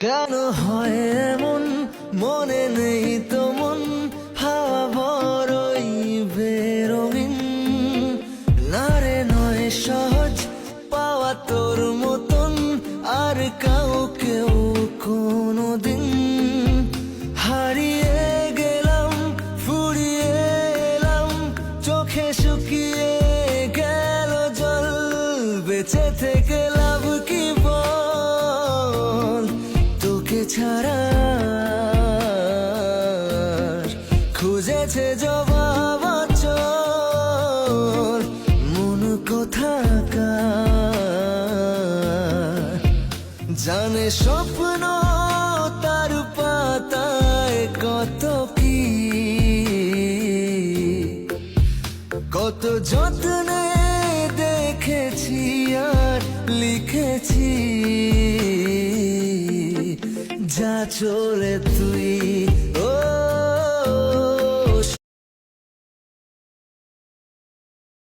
কেন হয় এমন, মনে নেই তো মন, হাওয়া বড়ই বেরঙিন। না রে নয় সহজ পাওয়া তোর মতন আর কাউকেও কোনোদিন। হারিয়ে গেলাম, ফুরিয়ে এলাম, চোখে শুকিয়ে গেল জল। বেঁচে থেকে লাভ কি বল, তোকে ছাড়া খুঁজেছে জবাব চল। মন কোথাকার জানে স্বপ্ন তার পাতায় কত কি, কত যত্নে দেখেছি আর লিখেছি। যা চলে তুই